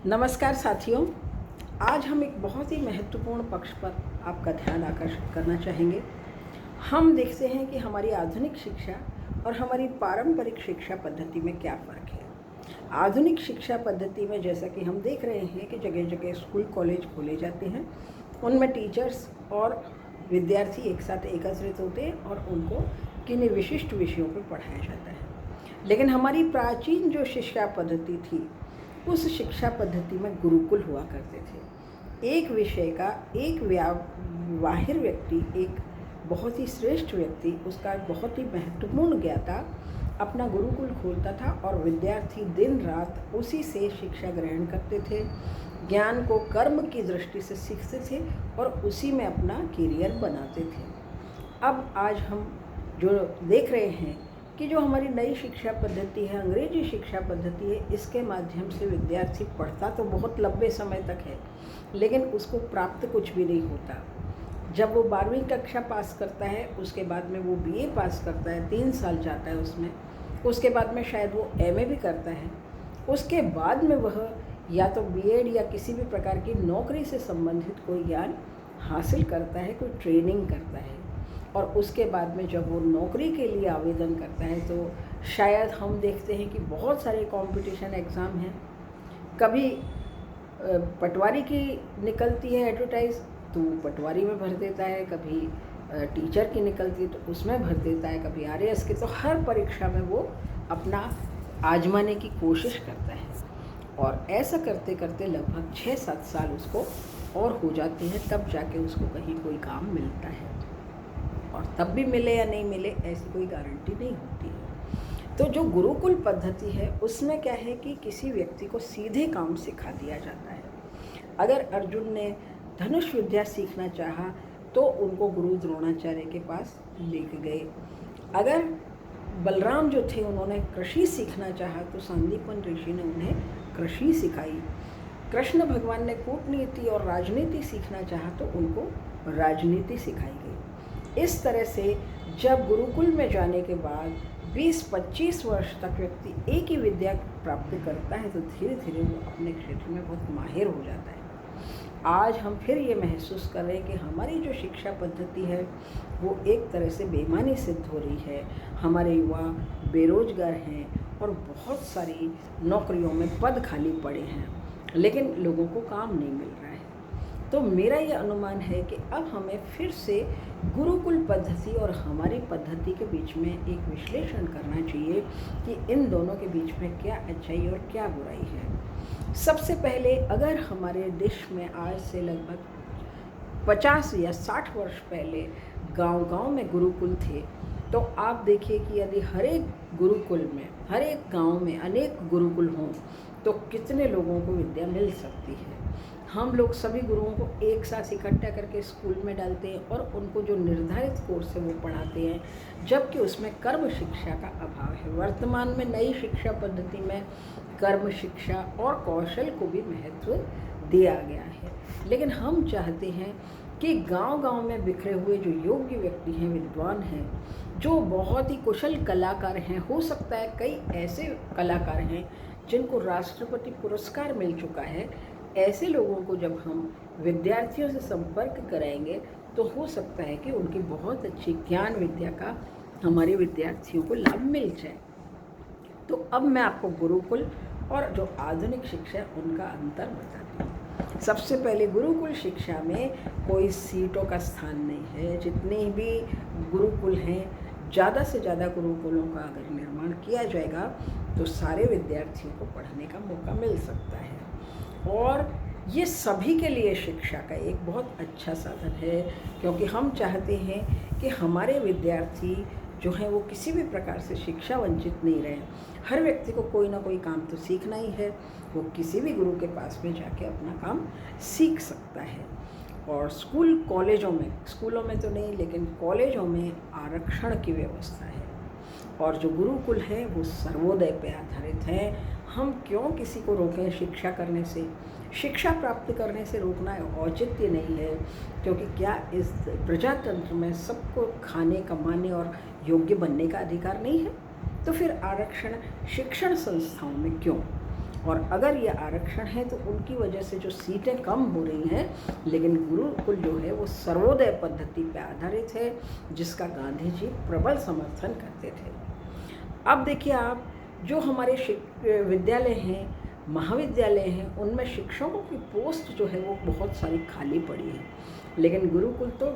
नमस्कार साथियों, आज हम एक बहुत ही महत्वपूर्ण पक्ष पर आपका ध्यान आकर्षित करना चाहेंगे। हम देखते हैं कि हमारी आधुनिक शिक्षा और हमारी पारंपरिक शिक्षा पद्धति में क्या फ़र्क है। आधुनिक शिक्षा पद्धति में जैसा कि हम देख रहे हैं कि जगह जगह स्कूल कॉलेज खोले जाते हैं, उनमें टीचर्स और विद्यार्थी एक साथ एकत्रित होते हैं और उनको किन्हीं विशिष्ट विषयों पर पढ़ाया जाता है। लेकिन हमारी प्राचीन जो शिक्षा पद्धति थी, उस शिक्षा पद्धति में गुरुकुल हुआ करते थे। एक विषय का एक माहिर व्यक्ति, एक बहुत ही श्रेष्ठ व्यक्ति, उसका बहुत ही महत्वपूर्ण ज्ञाता अपना गुरुकुल खोलता था और विद्यार्थी दिन रात उसी से शिक्षा ग्रहण करते थे, ज्ञान को कर्म की दृष्टि से सीखते थे और उसी में अपना करियर बनाते थे। अब आज हम जो देख रहे हैं कि जो हमारी नई शिक्षा पद्धति है, अंग्रेजी शिक्षा पद्धति है, इसके माध्यम से विद्यार्थी पढ़ता तो बहुत लंबे समय तक है, लेकिन उसको प्राप्त कुछ भी नहीं होता। जब वो 12वीं कक्षा पास करता है, उसके बाद में वो बीए पास करता है, 3 साल जाता है उसमें, उसके बाद में शायद वो एमए भी करता है, उसके बाद में वह या तो बीएड या किसी भी प्रकार की नौकरी से संबंधित कोई ज्ञान हासिल करता है, कोई ट्रेनिंग करता है, और उसके बाद में जब वो नौकरी के लिए आवेदन करता है तो शायद हम देखते हैं कि बहुत सारे कंपटीशन एग्ज़ाम हैं। कभी पटवारी की निकलती है एडवर्टाइज तो पटवारी में भर देता है, कभी टीचर की निकलती है तो उसमें भर देता है, कभी आरएएस की, तो हर परीक्षा में वो अपना आजमाने की कोशिश करता है। और ऐसा करते करते लगभग 6-7 साल उसको और हो जाते हैं, तब जाके उसको कहीं कोई काम मिलता है। और तब भी मिले या नहीं मिले, ऐसी कोई गारंटी नहीं होती है। तो जो गुरुकुल पद्धति है उसमें क्या है कि किसी व्यक्ति को सीधे काम सिखा दिया जाता है। अगर अर्जुन ने धनुष विद्या सीखना चाहा तो उनको गुरु द्रोणाचार्य के पास लेके गए। अगर बलराम जो थे उन्होंने कृषि सीखना चाहा तो सांदीपन ऋषि ने उन्हें कृषि सिखाई। कृष्ण भगवान ने कूटनीति और राजनीति सीखना चाहा तो उनको राजनीति सिखाई गई। इस तरह से जब गुरुकुल में जाने के बाद 20-25 वर्ष तक व्यक्ति एक ही विद्या प्राप्त करता है तो धीरे धीरे वो अपने क्षेत्र में बहुत माहिर हो जाता है। आज हम फिर ये महसूस कर रहे हैं कि हमारी जो शिक्षा पद्धति है वो एक तरह से बेईमानी सिद्ध हो रही है। हमारे युवा बेरोजगार हैं और बहुत सारी नौकरियों में पद खाली पड़े हैं, लेकिन लोगों को काम नहीं मिल रहा है। तो मेरा ये अनुमान है कि अब हमें फिर से गुरुकुल पद्धति और हमारी पद्धति के बीच में एक विश्लेषण करना चाहिए कि इन दोनों के बीच में क्या अच्छाई और क्या बुराई है। सबसे पहले अगर हमारे देश में आज से लगभग 50 या 60 वर्ष पहले गांव-गांव में गुरुकुल थे, तो आप देखिए कि यदि हर एक गुरुकुल में, हर एक गांव में अनेक गुरुकुल हों तो कितने लोगों को विद्या मिल सकती है। हम लोग सभी गुरुओं को एक साथ इकट्ठा करके स्कूल में डालते हैं और उनको जो निर्धारित कोर्स है वो पढ़ाते हैं, जबकि उसमें कर्म शिक्षा का अभाव है। वर्तमान में नई शिक्षा पद्धति में कर्म शिक्षा और कौशल को भी महत्व दिया गया है, लेकिन हम चाहते हैं कि गांव-गांव में बिखरे हुए जो योग्य व्यक्ति हैं, विद्वान हैं, जो बहुत ही कुशल कलाकार हैं, हो सकता है कई ऐसे कलाकार हैं जिनको राष्ट्रपति पुरस्कार मिल चुका है, ऐसे लोगों को जब हम विद्यार्थियों से संपर्क कराएंगे तो हो सकता है कि उनकी बहुत अच्छी ज्ञान विद्या का हमारे विद्यार्थियों को लाभ मिल जाए। तो अब मैं आपको गुरुकुल और जो आधुनिक शिक्षा है उनका अंतर बताती हूँ। सबसे पहले गुरुकुल शिक्षा में कोई सीटों का स्थान नहीं है। जितने भी गुरुकुल हैं, ज़्यादा से ज़्यादा गुरुकुलों का अगर निर्माण किया जाएगा तो सारे विद्यार्थियों को पढ़ने का मौका मिल सकता है। और ये सभी के लिए शिक्षा का एक बहुत अच्छा साधन है, क्योंकि हम चाहते हैं कि हमारे विद्यार्थी जो हैं वो किसी भी प्रकार से शिक्षा वंचित नहीं रहे। हर व्यक्ति को कोई ना कोई काम तो सीखना ही है, वो किसी भी गुरु के पास में जाके अपना काम सीख सकता है। और स्कूलों में तो नहीं, लेकिन कॉलेजों में आरक्षण की व्यवस्था है और जो गुरुकुल है वो सर्वोदय पे आधारित है। हम क्यों किसी को रोकें शिक्षा करने से? शिक्षा प्राप्त करने से रोकना औचित्य नहीं है, क्योंकि क्या इस प्रजातंत्र में सबको खाने, कमाने और योग्य बनने का अधिकार नहीं है? तो फिर आरक्षण शिक्षण संस्थाओं में क्यों? और अगर ये आरक्षण है तो उनकी वजह से जो सीटें कम हो रही हैं, लेकिन गुरुकुल जो है वो सर्वोदय पद्धति पर आधारित है, जिसका गांधी जी प्रबल समर्थन करते थे। अब देखिए आप, जो हमारे विद्यालय हैं, महाविद्यालय हैं, उनमें शिक्षकों की पोस्ट जो है वो बहुत सारी खाली पड़ी है, लेकिन गुरुकुल तो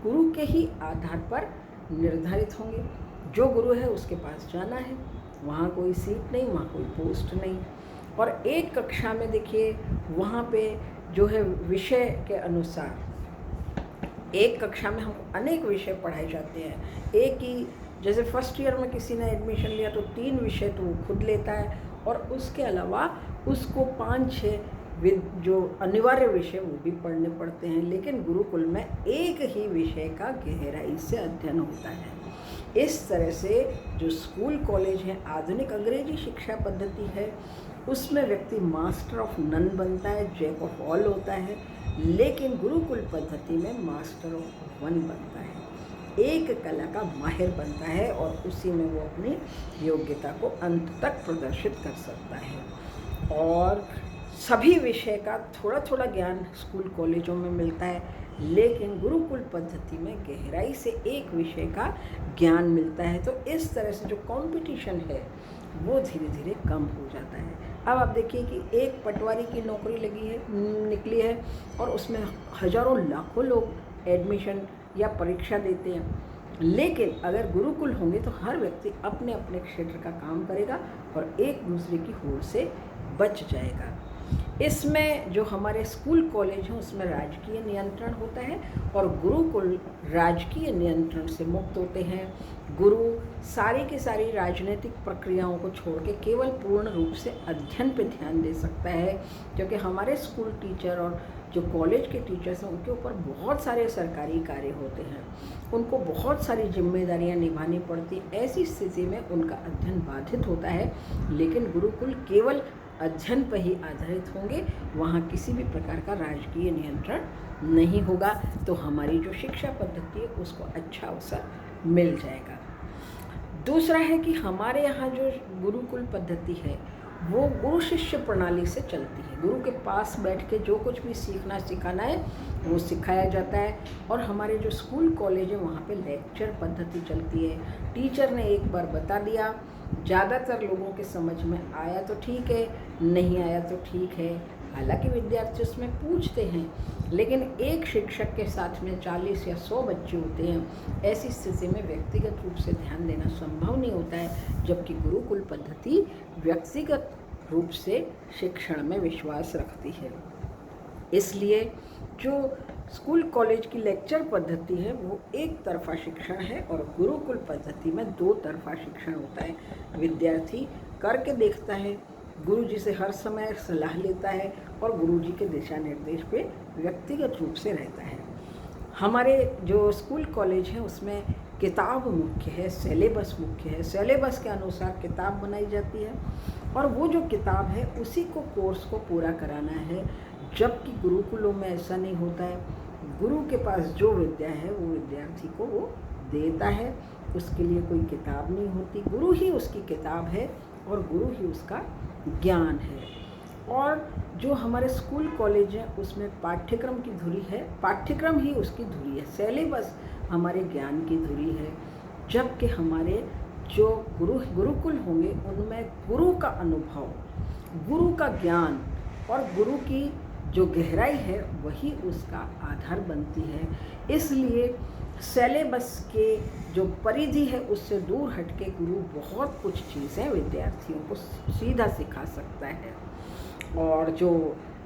गुरु के ही आधार पर निर्धारित होंगे। जो गुरु है उसके पास जाना है, वहाँ कोई सीट नहीं, वहाँ कोई पोस्ट नहीं। और एक कक्षा में देखिए वहाँ पे जो है विषय के अनुसार, एक कक्षा में हमको अनेक विषय पढ़ाए जाते हैं। एक ही, जैसे फर्स्ट ईयर में किसी ने एडमिशन लिया तो 3 विषय तो वो खुद लेता है, और उसके अलावा उसको 5-6 जो अनिवार्य विषय वो भी पढ़ने पड़ते हैं। लेकिन गुरुकुल में एक ही विषय का गहराई से अध्ययन होता है। इस तरह से जो स्कूल कॉलेज है, आधुनिक अंग्रेजी शिक्षा पद्धति है, उसमें व्यक्ति मास्टर ऑफ नन बनता है, जैक ऑफ ऑल होता है। लेकिन गुरुकुल पद्धति में मास्टर ऑफ वन बनता है, एक कला का माहिर बनता है, और उसी में वो अपनी योग्यता को अंत तक प्रदर्शित कर सकता है। और सभी विषय का थोड़ा थोड़ा ज्ञान स्कूल कॉलेजों में मिलता है, लेकिन गुरुकुल पद्धति में गहराई से एक विषय का ज्ञान मिलता है। तो इस तरह से जो कंपटीशन है वो धीरे धीरे कम हो जाता है। अब आप देखिए कि एक पटवारी की नौकरी निकली है, और उसमें हजारों लाखों लोग एडमिशन या परीक्षा देते हैं। लेकिन अगर गुरुकुल होंगे तो हर व्यक्ति अपने अपने क्षेत्र का काम करेगा और एक दूसरे की होड़ से बच जाएगा। इसमें जो हमारे स्कूल कॉलेज हैं उसमें राजकीय नियंत्रण होता है, और गुरुकुल राजकीय नियंत्रण से मुक्त होते हैं। गुरु सारी की सारी राजनीतिक प्रक्रियाओं को छोड़ के केवल पूर्ण रूप से अध्ययन पे ध्यान दे सकता है, क्योंकि हमारे स्कूल टीचर और जो कॉलेज के टीचर्स हैं उनके ऊपर बहुत सारे सरकारी कार्य होते हैं, उनको बहुत सारी जिम्मेदारियां निभानी पड़ती। ऐसी स्थिति में उनका अध्ययन बाधित होता है। लेकिन गुरुकुल केवल अध्ययन पर ही आधारित होंगे, वहाँ किसी भी प्रकार का राजकीय नियंत्रण नहीं होगा, तो हमारी जो शिक्षा पद्धति है उसको अच्छा अवसर मिल जाएगा। दूसरा है कि हमारे यहाँ जो गुरुकुल पद्धति है वो गुरु शिष्य प्रणाली से चलती है। गुरु के पास बैठ के जो कुछ भी सीखना सिखाना है वो सिखाया जाता है। और हमारे जो स्कूल कॉलेज है वहाँ पे लेक्चर पद्धति चलती है। टीचर ने एक बार बता दिया, ज़्यादातर लोगों के समझ में आया तो ठीक है, नहीं आया तो ठीक है। हालांकि विद्यार्थी उसमें पूछते हैं, लेकिन एक शिक्षक के साथ में 40 या 100 बच्चे होते हैं। ऐसी स्थिति में व्यक्तिगत रूप से ध्यान देना संभव नहीं होता है, जबकि गुरुकुल पद्धति व्यक्तिगत रूप से शिक्षण में विश्वास रखती है। इसलिए जो स्कूल कॉलेज की लेक्चर पद्धति है वो एक तरफा शिक्षण है, और गुरुकुल पद्धति में 2 तरफा शिक्षण होता है। विद्यार्थी करके देखता है, गुरु जी से हर समय सलाह लेता है, और गुरु जी के दिशा निर्देश पे व्यक्तिगत रूप से रहता है। हमारे जो स्कूल कॉलेज हैं उसमें किताब मुख्य है, सिलेबस मुख्य है। सिलेबस के अनुसार किताब बनाई जाती है, और वो जो किताब है उसी को कोर्स को पूरा कराना है, जबकि गुरुकुलों में ऐसा नहीं होता है। गुरु के पास जो विद्या है वो विद्यार्थी को वो देता है, उसके लिए कोई किताब नहीं होती। गुरु ही उसकी किताब है और गुरु ही उसका ज्ञान है। और जो हमारे स्कूल कॉलेज हैं उसमें पाठ्यक्रम की धुरी है, पाठ्यक्रम ही उसकी धुरी है, सिलेबस हमारे ज्ञान की धुरी है। जबकि हमारे जो गुरुकुल होंगे उनमें गुरु का अनुभव, गुरु का ज्ञान और गुरु की जो गहराई है वही उसका आधार बनती है। इसलिए सिलेबस के जो परिधि है उससे दूर हटके गुरु बहुत कुछ चीज़ें विद्यार्थियों को सीधा सिखा सकता है। और जो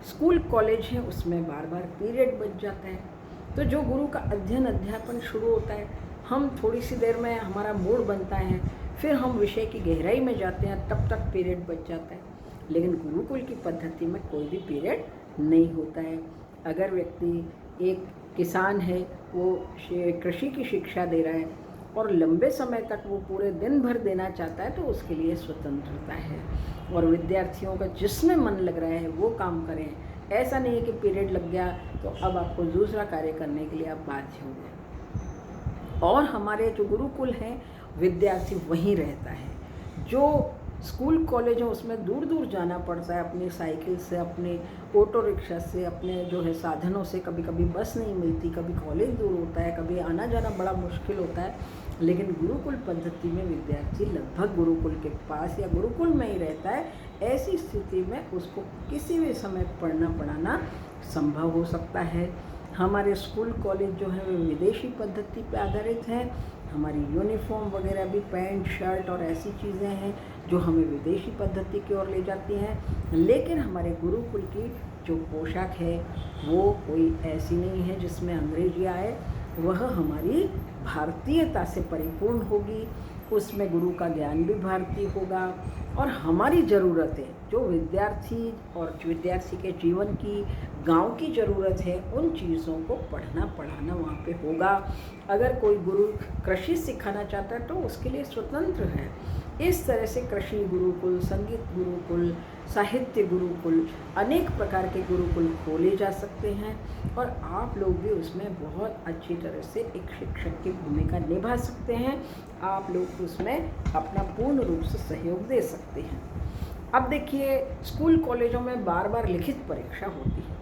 स्कूल कॉलेज है उसमें बार बार पीरियड बच जाता है, तो जो गुरु का अध्ययन अध्यापन शुरू होता है, हम थोड़ी सी देर में हमारा मूड बनता है, फिर हम विषय की गहराई में जाते हैं, तब तक पीरियड बच जाता है। लेकिन गुरुकुल की पद्धति में कोई भी पीरियड नहीं होता है। अगर व्यक्ति एक किसान है, वो कृषि की शिक्षा दे रहा है और लंबे समय तक वो पूरे दिन भर देना चाहता है, तो उसके लिए स्वतंत्रता है। और विद्यार्थियों का जिसमें मन लग रहा है वो काम करें। ऐसा नहीं है कि पीरियड लग गया तो अब आपको दूसरा कार्य करने के लिए आप बाध्य हो गए। और हमारे जो गुरुकुल हैं विद्यार्थी वहीं रहता है। जो स्कूल कॉलेज है उसमें दूर दूर जाना पड़ता है, अपनी साइकिल से, अपने ऑटो रिक्शा से, अपने जो है साधनों से। कभी कभी बस नहीं मिलती, कभी कॉलेज दूर होता है, कभी आना जाना बड़ा मुश्किल होता है। लेकिन गुरुकुल पद्धति में विद्यार्थी लगभग गुरुकुल के पास या गुरुकुल में ही रहता है। ऐसी स्थिति में उसको किसी भी समय पढ़ना पढ़ाना संभव हो सकता है। हमारे स्कूल कॉलेज जो है वो विदेशी पद्धति पर आधारित है। हमारी यूनिफॉर्म वगैरह भी पैंट शर्ट और ऐसी चीज़ें हैं जो हमें विदेशी पद्धति की ओर ले जाती हैं। लेकिन हमारे गुरुकुल की जो पोशाक है वो कोई ऐसी नहीं है जिसमें अंग्रेजी आए, वह हमारी भारतीयता से परिपूर्ण होगी। उसमें गुरु का ज्ञान भी भारतीय होगा और हमारी ज़रूरतें जो विद्यार्थी और विद्यार्थी के जीवन की, गांव की ज़रूरत है, उन चीज़ों को पढ़ना पढ़ाना वहाँ पे होगा। अगर कोई गुरु कृषि सिखाना चाहता है तो उसके लिए स्वतंत्र है। इस तरह से कृषि गुरुकुल, संगीत गुरुकुल, साहित्य गुरुकुल, अनेक प्रकार के गुरुकुल खोले जा सकते हैं और आप लोग भी उसमें बहुत अच्छी तरह से एक शिक्षक की भूमिका निभा सकते हैं। आप लोग उसमें अपना पूर्ण रूप से सहयोग दे सकते हैं। अब देखिए, स्कूल कॉलेजों में बार बार लिखित परीक्षा होती है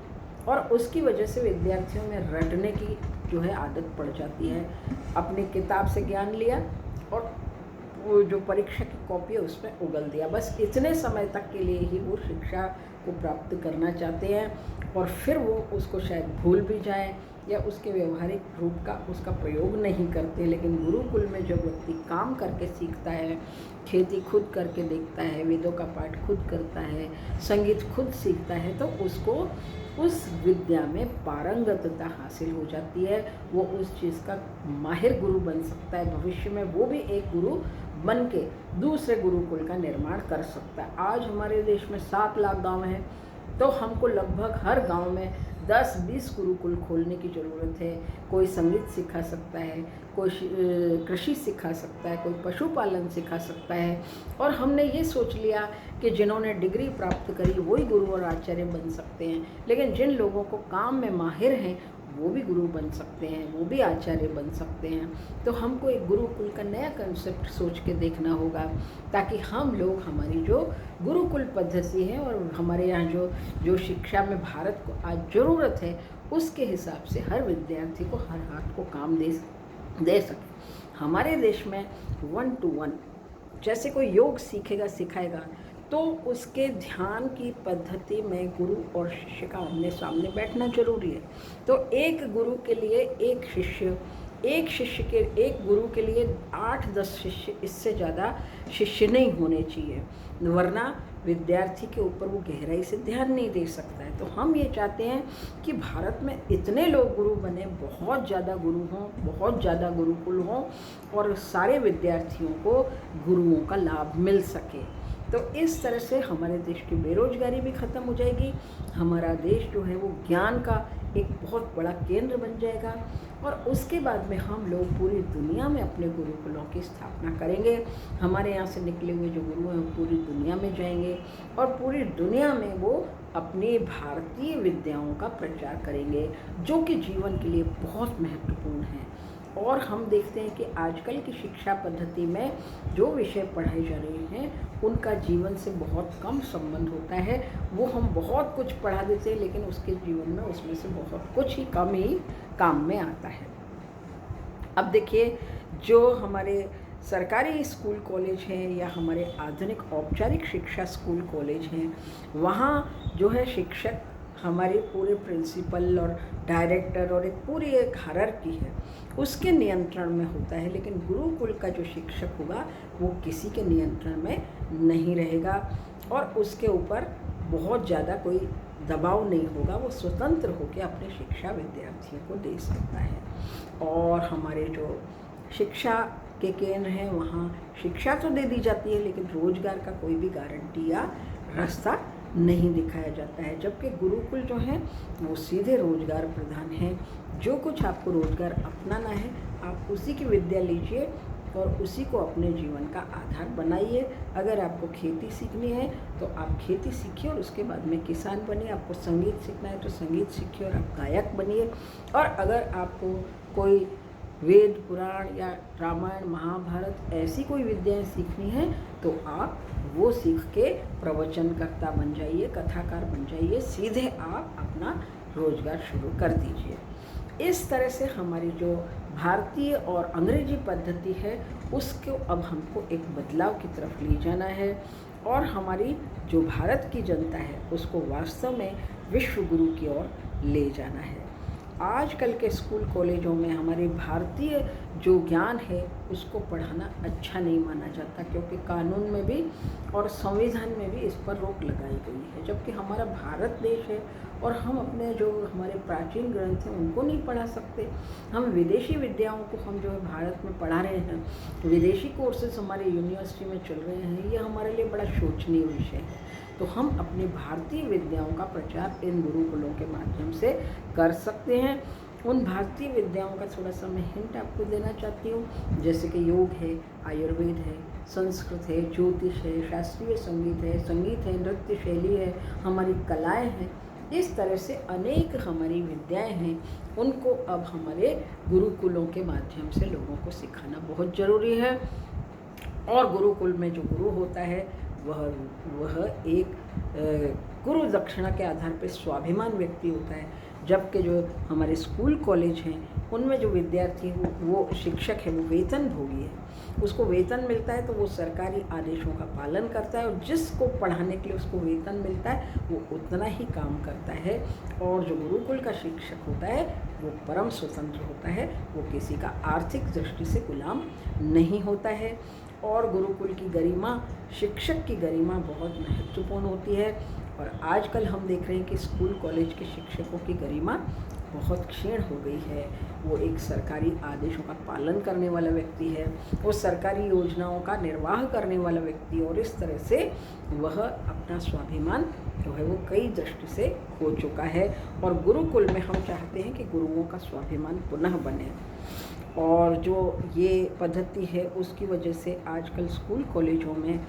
और उसकी वजह से विद्यार्थियों में रटने की जो है आदत पड़ जाती है। अपनी किताब से ज्ञान लिया और वो जो परीक्षा की कॉपी है उसमें उगल दिया, बस इतने समय तक के लिए ही वो शिक्षा को प्राप्त करना चाहते हैं और फिर वो उसको शायद भूल भी जाएं या उसके व्यवहारिक रूप का उसका प्रयोग नहीं करते। लेकिन गुरुकुल में जब व्यक्ति काम करके सीखता है, खेती खुद करके देखता है, वेदों का पाठ खुद करता है, संगीत खुद सीखता है, तो उसको उस विद्या में पारंगतता हासिल हो जाती है। वो उस चीज़ का माहिर गुरु बन सकता है। भविष्य में वो भी एक गुरु बन के दूसरे गुरुकुल का निर्माण कर सकता है। आज हमारे देश में 7 लाख गांव हैं, तो हमको लगभग हर गांव में 10-20 गुरुकुल खोलने की ज़रूरत है। कोई संगीत सिखा सकता है, कोई कृषि सिखा सकता है, कोई पशुपालन सिखा सकता है। और हमने ये सोच लिया कि जिन्होंने डिग्री प्राप्त करी वही गुरु और आचार्य बन सकते हैं, लेकिन जिन लोगों को काम में माहिर हैं वो भी गुरु बन सकते हैं, वो भी आचार्य बन सकते हैं। तो हमको एक गुरुकुल का नया कंसेप्ट सोच के देखना होगा, ताकि हम लोग हमारी जो गुरुकुल पद्धति है और हमारे यहाँ जो शिक्षा में भारत को आज ज़रूरत है, उसके हिसाब से हर विद्यार्थी को हर हाथ को काम दे सके। हमारे देश में 1 to 1 जैसे कोई योग सीखेगा सिखाएगा तो उसके ध्यान की पद्धति में गुरु और शिष्य का आमने सामने बैठना जरूरी है। तो एक गुरु के लिए एक शिष्य, एक गुरु के लिए 8-10 शिष्य, इससे ज़्यादा शिष्य नहीं होने चाहिए, वरना विद्यार्थी के ऊपर वो गहराई से ध्यान नहीं दे सकता है। तो हम ये चाहते हैं कि भारत में इतने लोग गुरु बने, बहुत ज़्यादा गुरु हों, बहुत ज़्यादा गुरुकुल हों और सारे विद्यार्थियों को गुरुओं का लाभ मिल सके। तो इस तरह से हमारे देश की बेरोजगारी भी ख़त्म हो जाएगी। हमारा देश जो है वो ज्ञान का एक बहुत बड़ा केंद्र बन जाएगा और उसके बाद में हम लोग पूरी दुनिया में अपने गुरुकुलों की स्थापना करेंगे। हमारे यहाँ से निकले हुए जो गुरु हैं वो पूरी दुनिया में जाएंगे और पूरी दुनिया में वो अपनी भारतीय विद्याओं का प्रचार करेंगे, जो कि जीवन के लिए बहुत महत्वपूर्ण है। और हम देखते हैं कि आजकल की शिक्षा पद्धति में जो विषय पढ़ाए जा रहे हैं उनका जीवन से बहुत कम संबंध होता है। वो हम बहुत कुछ पढ़ा देते हैं लेकिन उसके जीवन में उसमें से बहुत कुछ ही कम ही काम में आता है। अब देखिए, जो हमारे सरकारी स्कूल कॉलेज हैं या हमारे आधुनिक औपचारिक शिक्षा स्कूल कॉलेज हैं, वहाँ जो है शिक्षक हमारे पूरे प्रिंसिपल और डायरेक्टर और एक हायरार्की है उसके नियंत्रण में होता है। लेकिन गुरुकुल का जो शिक्षक होगा वो किसी के नियंत्रण में नहीं रहेगा और उसके ऊपर बहुत ज़्यादा कोई दबाव नहीं होगा। वो स्वतंत्र होकर अपनी शिक्षा विद्यार्थियों को दे सकता है। और हमारे जो शिक्षा के केंद्र हैं वहाँ शिक्षा तो दे दी जाती है लेकिन रोजगार का कोई भी गारंटी या रास्ता नहीं दिखाया जाता है, जबकि गुरुकुल जो है वो सीधे रोजगार प्रधान है। जो कुछ आपको रोजगार अपनाना है आप उसी की विद्या लीजिए और उसी को अपने जीवन का आधार बनाइए। अगर आपको खेती सीखनी है तो आप खेती सीखिए और उसके बाद में किसान बनिए। आपको संगीत सीखना है तो संगीत सीखिए और आप गायक बनिए। और अगर आपको कोई वेद पुराण या रामायण महाभारत ऐसी कोई विद्याएं सीखनी है तो आप वो सीख के प्रवचनकर्ता बन जाइए, कथाकार बन जाइए, सीधे आप अपना रोजगार शुरू कर दीजिए। इस तरह से हमारी जो भारतीय और अंग्रेजी पद्धति है उसको अब हमको एक बदलाव की तरफ ले जाना है और हमारी जो भारत की जनता है उसको वास्तव में विश्व गुरु की ओर ले जाना है। आजकल के स्कूल कॉलेजों में हमारे भारतीय जो ज्ञान है उसको पढ़ाना अच्छा नहीं माना जाता, क्योंकि कानून में भी और संविधान में भी इस पर रोक लगाई गई है। जबकि हमारा भारत देश है और हम अपने जो हमारे प्राचीन ग्रंथ हैं उनको नहीं पढ़ा सकते। हम विदेशी विद्याओं को हम जो है भारत में पढ़ा रहे हैं, विदेशी कोर्सेज हमारे यूनिवर्सिटी में चल रहे हैं, ये हमारे लिए बड़ा शोचनीय विषय है। तो हम अपनी भारतीय विद्याओं का प्रचार इन गुरुकुलों के माध्यम से कर सकते हैं। उन भारतीय विद्याओं का थोड़ा सा मैं हिंट आपको देना चाहती हूँ, जैसे कि योग है, आयुर्वेद है, संस्कृत है, ज्योतिष है, शास्त्रीय संगीत है, नृत्य शैली है, हमारी कलाएँ हैं। इस तरह से अनेक हमारी विद्याएं हैं, उनको अब हमारे गुरुकुलों के माध्यम से लोगों को सिखाना बहुत ज़रूरी है। और गुरुकुल में जो गुरु होता है वह एक गुरु दक्षिणा के आधार पर स्वाभिमान व्यक्ति होता है, जबकि जो हमारे स्कूल कॉलेज हैं उनमें जो विद्यार्थी वो शिक्षक है वो वेतन भोगी है, उसको वेतन मिलता है तो वो सरकारी आदेशों का पालन करता है और जिसको पढ़ाने के लिए उसको वेतन मिलता है वो उतना ही काम करता है। और जो गुरुकुल का शिक्षक होता है वो परम स्वतंत्र होता है, वो किसी का आर्थिक दृष्टि से गुलाम नहीं होता है। और गुरुकुल की गरिमा, शिक्षक की गरिमा बहुत महत्वपूर्ण होती है। और आजकल हम देख रहे हैं कि स्कूल कॉलेज के शिक्षकों की गरिमा बहुत क्षीण हो गई है। वो एक सरकारी आदेशों का पालन करने वाला व्यक्ति है, वो सरकारी योजनाओं का निर्वाह करने वाला व्यक्ति, और इस तरह से वह अपना स्वाभिमान जो है वो कई दृष्टि से खो चुका है। और गुरुकुल में हम चाहते हैं कि गुरुओं का स्वाभिमान पुनः बने। और जो ये पद्धति है उसकी वजह से आजकल स्कूल कॉलेजों में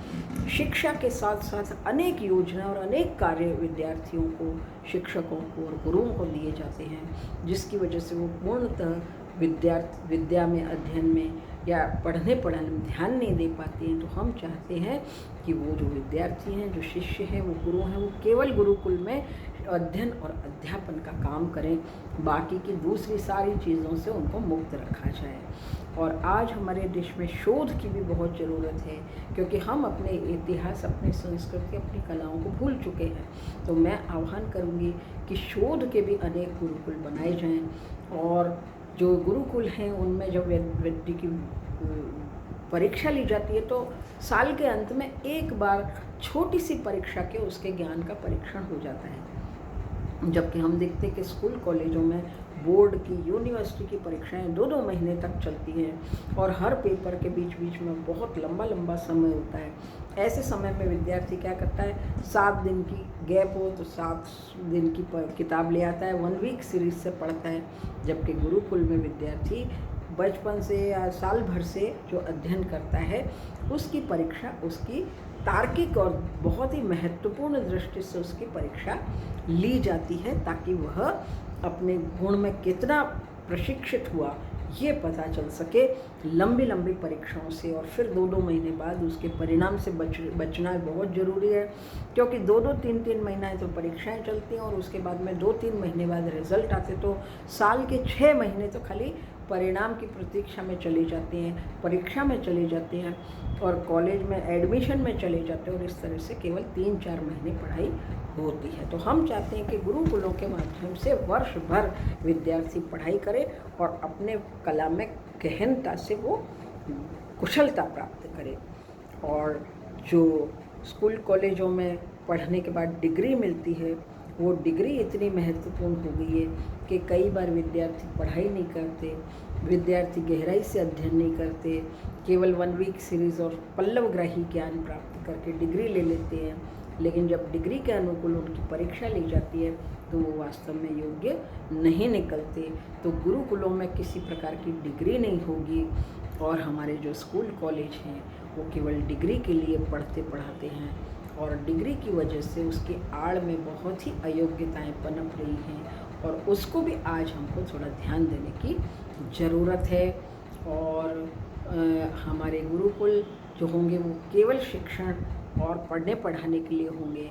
शिक्षा के साथ साथ अनेक योजना और अनेक कार्य विद्यार्थियों को, शिक्षकों को और गुरुओं को दिए जाते हैं, जिसकी वजह से वो पूर्णतः विद्या में, अध्ययन में या पढ़ने में ध्यान नहीं दे पाते हैं। तो हम चाहते हैं कि वो जो विद्यार्थी हैं, जो शिष्य हैं, वो गुरु हैं, वो केवल गुरुकुल में अध्ययन और अध्यापन का काम करें, बाकी की दूसरी सारी चीज़ों से उनको मुक्त रखा जाए। और आज हमारे देश में शोध की भी बहुत ज़रूरत है, क्योंकि हम अपने इतिहास, अपनी संस्कृति, अपनी कलाओं को भूल चुके हैं। तो मैं आह्वान करूँगी कि शोध के भी अनेक गुरुकुल बनाए जाएं। और जो गुरुकुल हैं उनमें जब व्यक्ति की परीक्षा ली जाती है तो साल के अंत में एक बार छोटी सी परीक्षा के उसके ज्ञान का परीक्षण हो जाता है। जबकि हम देखते हैं कि स्कूल कॉलेजों में बोर्ड की, यूनिवर्सिटी की परीक्षाएं 2-2 महीने तक चलती हैं और हर पेपर के बीच में बहुत लंबा समय होता है। ऐसे समय में विद्यार्थी क्या करता है, 7 दिन की गैप हो तो 7 दिन की किताब ले आता है, 1 वीक सीरीज से पढ़ता है। जबकि गुरुकुल में विद्यार्थी बचपन से या साल भर से जो अध्ययन करता है उसकी परीक्षा, उसकी तार्किक और बहुत ही महत्वपूर्ण दृष्टि से उसकी परीक्षा ली जाती है, ताकि वह अपने गुण में कितना प्रशिक्षित हुआ ये पता चल सके। लंबी परीक्षाओं से और फिर 2-2 महीने बाद उसके परिणाम से बचना बहुत ज़रूरी है, क्योंकि 2-2, 3-3 महीना तो परीक्षाएं चलती हैं और उसके बाद में 2-3 महीने बाद रिजल्ट आते, तो साल के 6 महीने तो खाली परिणाम की प्रतीक्षा में चले जाते हैं, परीक्षा में चले जाते हैं और कॉलेज में एडमिशन में चले जाते हैं, और इस तरह से केवल 3-4 महीने पढ़ाई होती है। तो हम चाहते हैं कि गुरुकुलों के माध्यम से वर्ष भर विद्यार्थी पढ़ाई करे और अपने कला में गहनता से वो कुशलता प्राप्त करे। और जो स्कूल कॉलेजों में पढ़ने के बाद डिग्री मिलती है, वो डिग्री इतनी महत्वपूर्ण हो गई है कि कई बार विद्यार्थी पढ़ाई नहीं करते, विद्यार्थी गहराई से अध्ययन नहीं करते, केवल 1 वीक सीरीज़ और पल्लवग्राही ज्ञान प्राप्त करके डिग्री ले लेते हैं। लेकिन जब डिग्री के अनुकूल उनकी परीक्षा ली जाती है तो वो वास्तव में योग्य नहीं निकलते। तो गुरुकुलों में किसी प्रकार की डिग्री नहीं होगी और हमारे जो स्कूल कॉलेज हैं वो केवल डिग्री के लिए पढ़ाते हैं, और डिग्री की वजह से उसकी आड़ में बहुत ही अयोग्यताएं पनप रही हैं, और उसको भी आज हमको थोड़ा ध्यान देने की ज़रूरत है। और हमारे गुरुकुल जो होंगे वो केवल शिक्षण और पढ़ने पढ़ाने के लिए होंगे,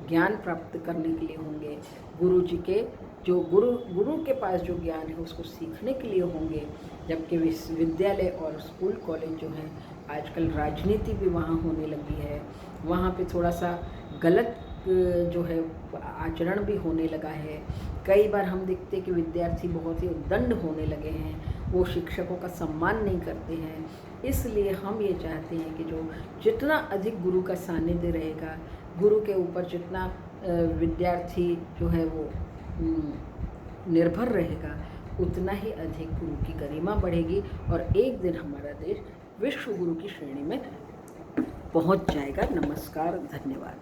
ज्ञान प्राप्त करने के लिए होंगे, गुरु जी के जो गुरु के पास जो ज्ञान है उसको सीखने के लिए होंगे। जबकि विश्वविद्यालय और स्कूल कॉलेज जो हैं आजकल राजनीति भी वहाँ होने लगी है, वहाँ पे थोड़ा सा गलत जो है आचरण भी होने लगा है। कई बार हम देखते हैं कि विद्यार्थी बहुत ही उद्दंड होने लगे हैं, वो शिक्षकों का सम्मान नहीं करते हैं। इसलिए हम ये चाहते हैं कि जो जितना अधिक गुरु का सानिध्य रहेगा, गुरु के ऊपर जितना विद्यार्थी जो है वो निर्भर रहेगा, उतना ही अधिक गुरु की गरिमा बढ़ेगी और एक दिन हमारा देश विश्व गुरु की श्रेणी में पहुंच जाएगा। नमस्कार, धन्यवाद।